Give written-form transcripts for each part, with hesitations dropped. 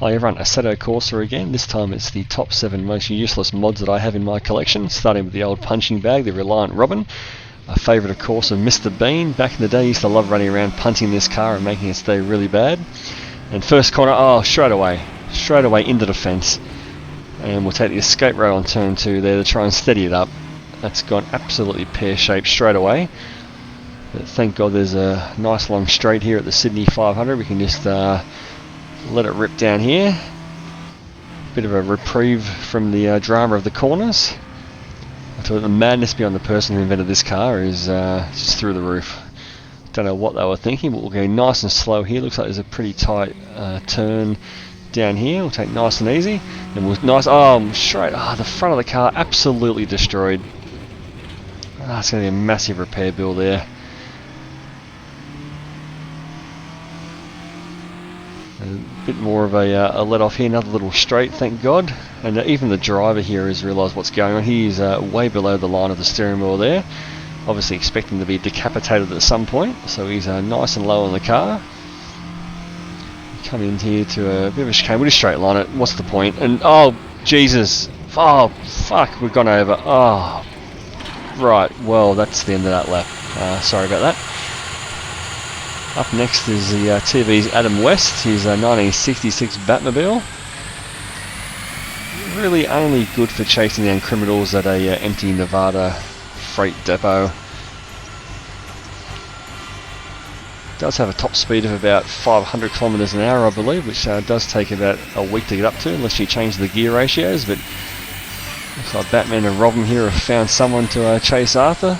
Hi everyone, Assetto Corsa again. This time it's the top 7 most useless mods that I have in my collection, starting with the old punching bag, the Reliant Robin. A favourite of course of Mr. Bean. Back in the day he used to love running around punting this car and making it stay really bad. And first corner, oh, straight away into the fence. And we'll take the escape rail on turn 2 there to try and steady it up. That's gone absolutely pear-shaped straight away. But thank God there's a nice long straight here at the Sydney 500. We can just let it rip down here. Bit of a reprieve from the drama of the corners. I thought the madness beyond the person who invented this car is just through the roof. Don't know what they were thinking, but we'll go nice and slow here. Looks like there's a pretty tight turn down here. We'll take nice and easy. And we'll straight. The front of the car absolutely destroyed. It's going to be a massive repair bill there. A bit more of a let off here, another little straight, thank God. And even the driver here has realised what's going on. He's way below the line of the steering wheel there. Obviously expecting to be decapitated at some point, so he's nice and low on the car. Come in here to a bit of a chicane. We'll just straight line it. What's the point? And oh, Jesus. Oh, fuck, we've gone over. Oh, right, well, that's the end of that lap. Sorry about that. Up next is the TV's Adam West, his 1966 Batmobile. Really only good for chasing down criminals at a empty Nevada freight depot. Does have a top speed of about 500 kilometers an hour, I believe, which does take about a week to get up to, unless you change the gear ratios. But looks like Batman and Robin here have found someone to chase after.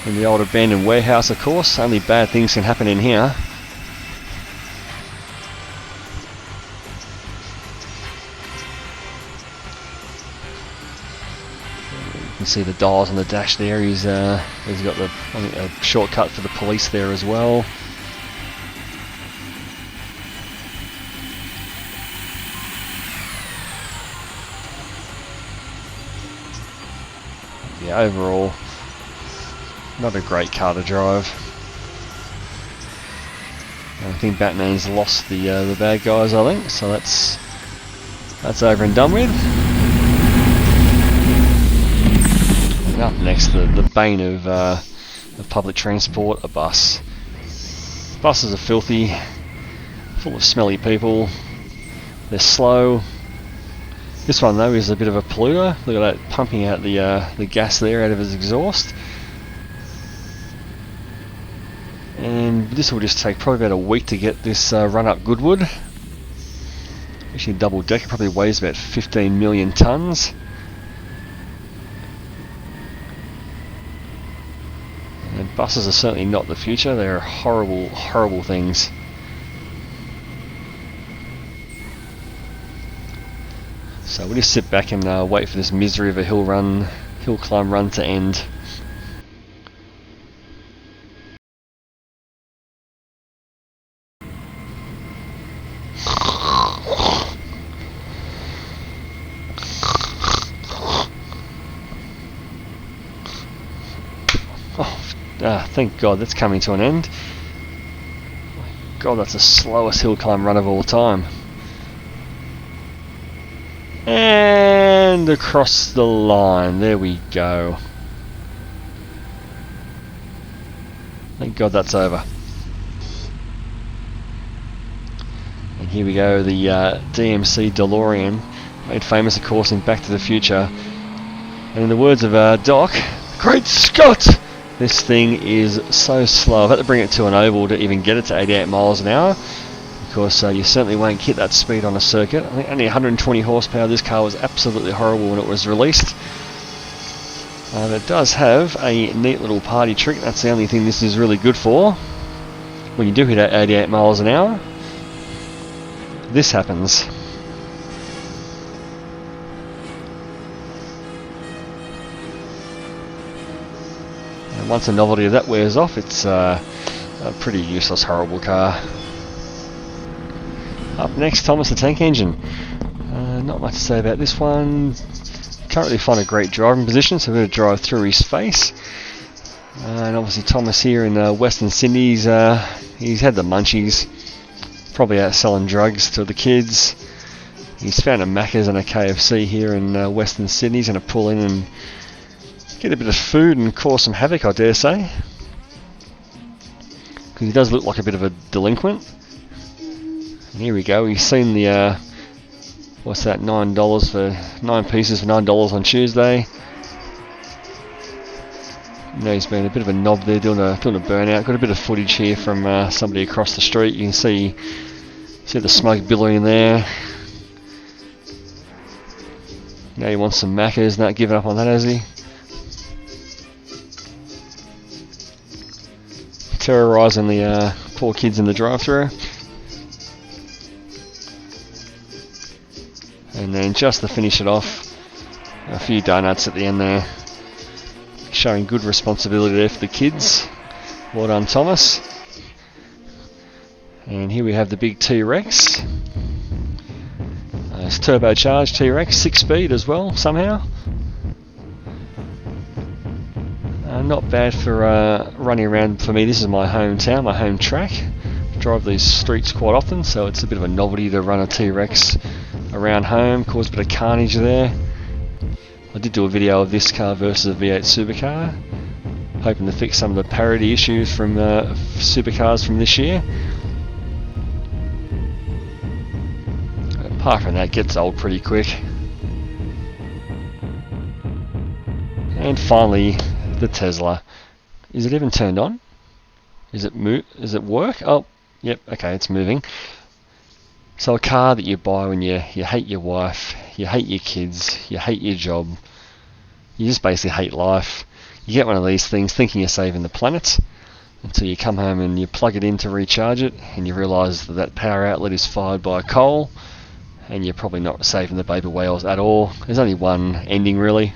In the old abandoned warehouse, of course. Only bad things can happen in here. You can see the dials on the dash there. He's got a shortcut for the police there as well. Yeah, overall, not a great car to drive. I think Batman's lost the bad guys, I think, so that's over and done with. And up next, the bane of public transport, a bus. Buses are filthy, full of smelly people. They're slow. This one though is a bit of a polluter. Look at that, pumping out the gas there out of his exhaust. And this will just take probably about a week to get this run up Goodwood. Actually double decker, probably weighs about 15 million tonnes. And buses are certainly not the future. They're horrible, horrible things. So we'll just sit back and wait for this misery of a hill climb run to end. Thank God that's coming to an end. God, that's the slowest hill climb run of all time. And across the line, there we go. Thank God that's over. And here we go, the DMC DeLorean, made famous of course in Back to the Future. And in the words of Doc, Great Scott! This thing is so slow. I've had to bring it to an oval to even get it to 88 miles an hour. Of course, you certainly won't hit that speed on a circuit. I think only 120 horsepower. This car was absolutely horrible when it was released. It does have a neat little party trick. That's the only thing this is really good for. When you do hit at 88 miles an hour, this happens. Once the novelty of that wears off, it's a pretty useless, horrible car. Up next, Thomas the Tank Engine. Not much to say about this one. Can't really find a great driving position, so we're going to drive through his face. And obviously Thomas here in Western Sydney, he's had the munchies. probably out selling drugs to the kids. He's found a Macca's and a KFC here in Western Sydney. He's going to pull in and get a bit of food and cause some havoc, I dare say. Because he does look like a bit of a delinquent. And here we go. He's seen the what's that? $9 for 9 pieces for $9 on Tuesday. Now he's been a bit of a knob there, doing a burnout. Got a bit of footage here from somebody across the street. You can see the smoke billowing there. Now he wants some Macca's. Not giving up on that, has he? Terrorising the poor kids in the drive-thru. And then just to finish it off, a few donuts at the end there. Showing good responsibility there for the kids. Well done, Thomas. And here we have the big T-Rex. It's turbocharged T-Rex, 6-speed as well, somehow. Not bad for running around for me. This is my hometown, my home track. I drive these streets quite often, so it's a bit of a novelty to run a T-Rex around home. Cause a bit of carnage there. I did do a video of this car versus a V8 supercar, hoping to fix some of the parity issues from supercars from this year. Apart from that, it gets old pretty quick. And finally, the Tesla. Is it even turned on? Is it work? Oh, yep. Okay, it's moving. So a car that you buy when you hate your wife, you hate your kids, you hate your job, you just basically hate life. You get one of these things thinking you're saving the planet, until you come home and you plug it in to recharge it, and you realise that power outlet is fired by coal, and you're probably not saving the baby whales at all. There's only one ending really.